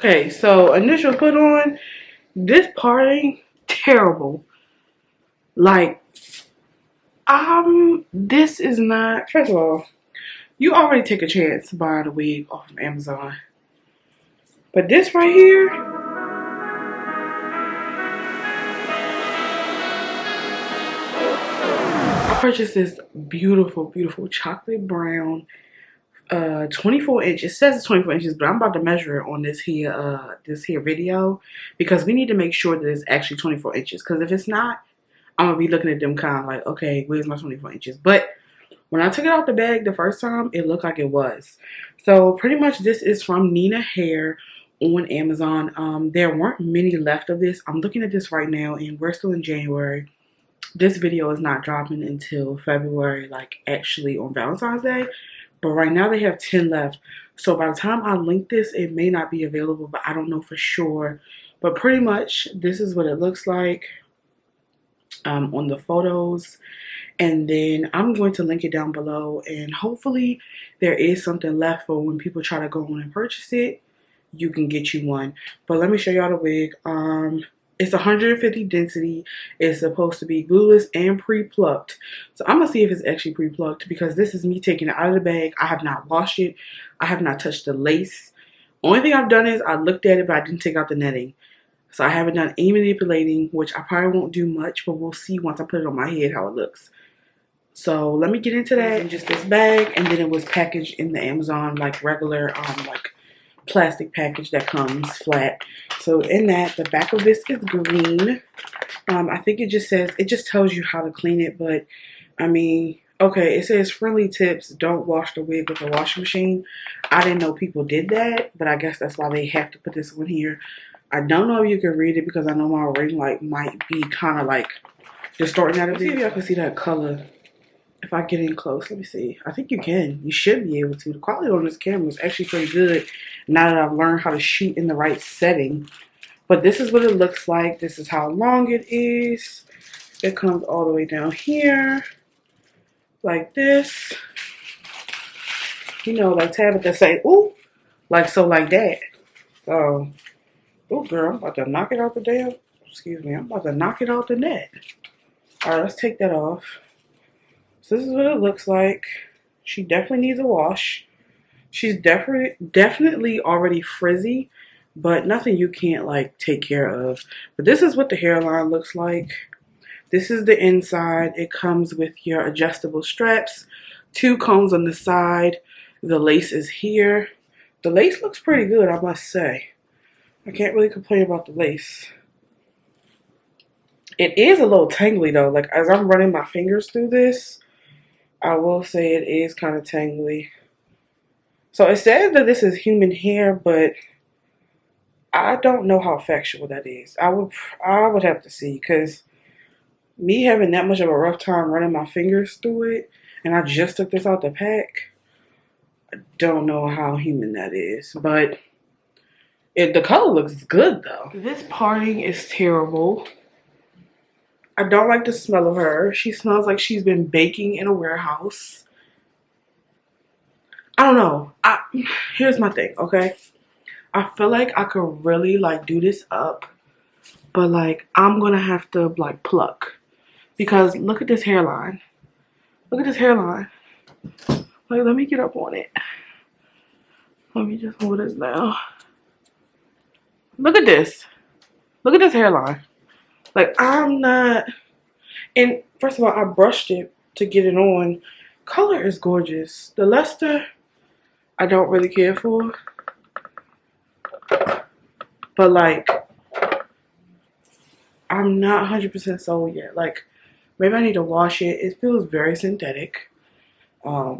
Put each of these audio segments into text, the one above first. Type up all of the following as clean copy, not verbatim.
Okay, so initial put on, this parting, terrible. Like, this is not, first of all, you already take a chance buying a wig off of Amazon. But this right here, I purchased this beautiful, beautiful chocolate brown 24 inch. It says it's 24 inches, but I'm about to measure it on this here video because we need to make sure that it's actually 24 inches. Because if it's not, I'm gonna be looking at them kind of like, okay, where's my 24 inches? But when I took it out the bag the first time, it looked like it was. So pretty much this is from Nina Hair on Amazon. There weren't many left of this. I'm looking at this right now and we're still in January. This video is not dropping until February, like actually on Valentine's Day. But right now they have 10 left. So by the time I link this, it may not be available, but I don't know for sure. But pretty much this is what it looks like on the photos. And then I'm going to link it down below. And hopefully there is something left for when people try to go on and purchase it. You can get you one. But let me show y'all the wig. It's 150 density. It's supposed to be glueless and pre-plucked. So I'm going to see if it's actually pre-plucked because this is me taking it out of the bag. I have not washed it. I have not touched the lace. Only thing I've done is I looked at it, but I didn't take out the netting. So I haven't done any manipulating, which I probably won't do much, but we'll see once I put it on my head how it looks. So let me get into that in just this bag. And then it was packaged in the Amazon like regular like plastic package that comes flat. So in that, the back of this is green. I think it just tells you how to clean it, but I mean, okay, it says friendly tips, don't wash the wig with a washing machine. I didn't know people did that, but I guess that's why they have to put this on here. I don't know if you can read it because I know my ring light might be kind of like distorting out of it. See if y'all can see that color. If I get in close, let me see. I think you can. You should be able to. The quality on this camera is actually pretty good now that I've learned how to shoot in the right setting. But this is what it looks like. This is how long it is. It comes all the way down here. Like this. You know, like Tabitha say, ooh. Like so, like that. So, oh girl, I'm about to knock it out the damn. Excuse me, I'm about to knock it out the net. Alright, let's take that off. So this is what it looks like. She definitely needs a wash. She's definitely already frizzy, but nothing you can't like take care of. But this is what the hairline looks like. This is the inside. It comes with your adjustable straps, 2 combs on the side. The lace is here. The lace looks pretty good, I must say. I can't really complain about the lace. It is a little tangly though. Like as I'm running my fingers through this, I will say it is kind of tangly. So it says that this is human hair, but I don't know how factual that is. I would have to see because me having that much of a rough time running my fingers through it, and I just took this out the pack, I don't know how human that is. But the color looks good though. This parting is terrible. I don't like the smell of her. She smells like she's been baking in a warehouse. I don't know. Here's my thing, okay? I feel like I could really like do this up, but like I'm gonna have to like pluck because look at this hairline. Look at this hairline. Like let me get up on it. Let me just hold this down. Look at this. Look at this hairline. Like I'm not. And first of all, I brushed it to get it on. Color is gorgeous. The luster, I don't really care for. But like, I'm not 100% sold yet. Like, maybe I need to wash it. It feels very synthetic. I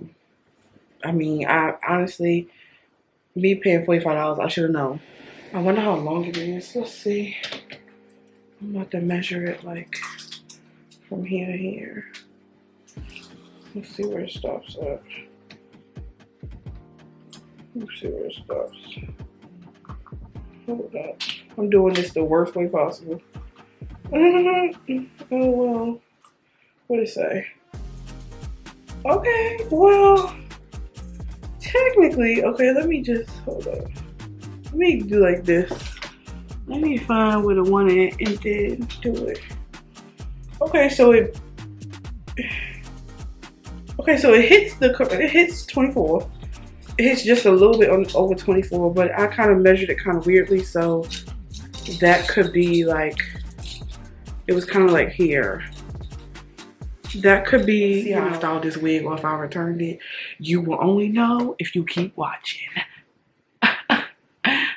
mean, I honestly, me paying $45, I should have known. I wonder how long it is. Let's see. I'm about to measure it like from here to here. Let's see where it stops at. Let's see where it stops. Hold up. I'm doing this the worst way possible. Oh well. What did it say? Okay, well, technically, okay, let me just hold up. Let me do like this. Let me find where the one at and then do it. Okay, so it hits 24. It hits just a little bit on over 24, but I kind of measured it kind of weirdly, so that could be like, it was kind of like here. That could be, see how I styled this wig or if I returned it. You will only know if you keep watching.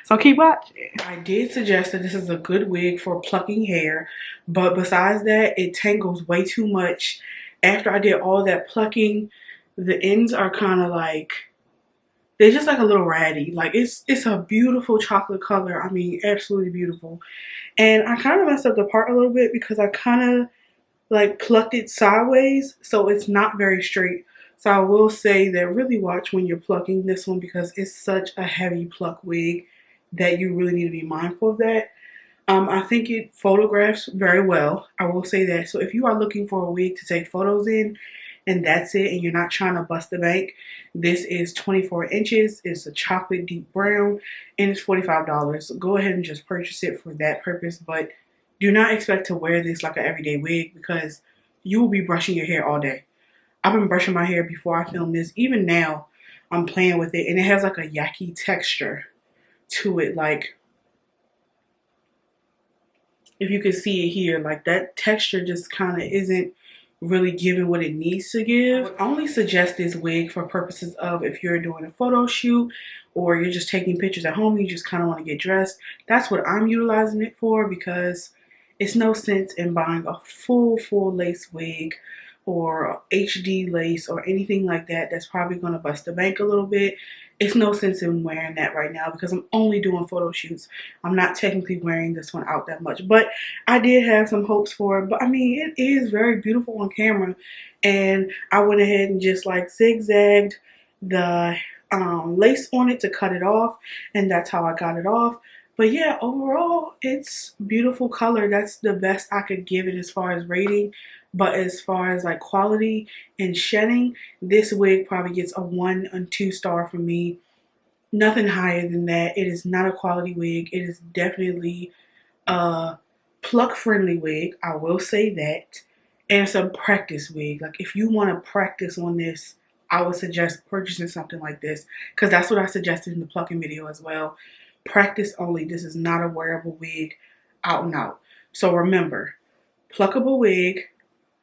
So keep watching. I did suggest that this is a good wig for plucking hair, but besides that, it tangles way too much. After I did all that plucking, the ends are kind of like, they're just like a little ratty. Like it's a beautiful chocolate color. I mean, absolutely beautiful. And I kind of messed up the part a little bit because I kind of like plucked it sideways, so it's not very straight. So I will say that really watch when you're plucking this one because it's such a heavy pluck wig that you really need to be mindful of that. I think it photographs very well. I will say that. So if you are looking for a wig to take photos in and that's it, and you're not trying to bust the bank, this is 24 inches. It's a chocolate deep brown and it's $45. Go ahead and just purchase it for that purpose, but do not expect to wear this like an everyday wig because you will be brushing your hair all day. I've been brushing my hair before I film this. Even now, I'm playing with it and it has like a yucky texture to it. Like, if you can see it here, like that texture just kind of isn't really giving what it needs to give. I would only suggest this wig for purposes of if you're doing a photo shoot or you're just taking pictures at home, you just kind of want to get dressed. That's what I'm utilizing it for because it's no sense in buying a full lace wig or HD lace or anything like that that's probably going to bust the bank a little bit. It's no sense in wearing that right now because I'm only doing photo shoots. I'm not technically wearing this one out that much, but I did have some hopes for it. But I mean, it is very beautiful on camera, and I went ahead and just like zigzagged the lace on it to cut it off, and that's how I got it off. But yeah, overall, it's beautiful color. That's the best I could give it as far as rating. But as far as like quality and shedding, this wig probably gets a 1 and 2 star from me. Nothing higher than that. It is not a quality wig. It is definitely a pluck friendly wig. I will say that. And it's a practice wig. Like if you want to practice on this, I would suggest purchasing something like this because that's what I suggested in the plucking video as well. Practice only. This is not a wearable wig out and out. So remember, pluckable wig,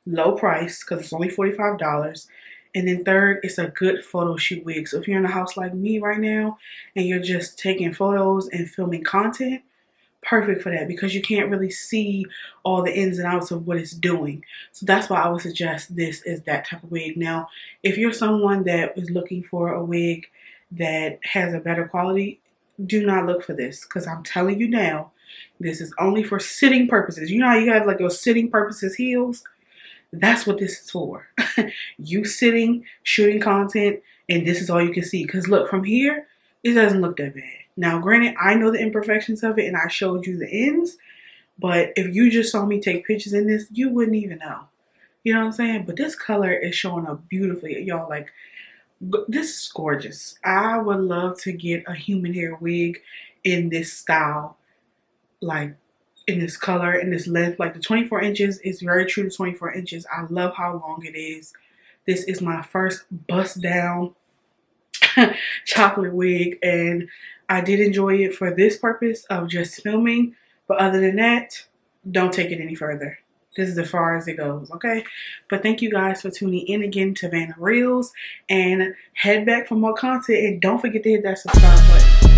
low price because it's only $45. And then third, it's a good photo shoot wig. So if you're in a house like me right now and you're just taking photos and filming content, perfect for that because you can't really see all the ins and outs of what it's doing. So that's why I would suggest this is that type of wig. Now, if you're someone that is looking for a wig that has a better quality, do not look for this because I'm telling you now, this is only for sitting purposes. You know how you have like those sitting purposes heels? That's what this is for. You sitting, shooting content, and this is all you can see. Because look, from here, it doesn't look that bad. Now, granted, I know the imperfections of it, and I showed you the ends. But if you just saw me take pictures in this, you wouldn't even know. You know what I'm saying? But this color is showing up beautifully. Y'all, like, this is gorgeous. I would love to get a human hair wig in this style. Like, in this color, in this length. Like the 24 inches is very true to 24 inches. I love how long it is. This is my first bust down chocolate wig, and I did enjoy it for this purpose of just filming. But other than that, don't take it any further. This is as far as it goes, okay? But thank you guys for tuning in again to VannaReels, and head back for more content, and don't forget to hit that subscribe button.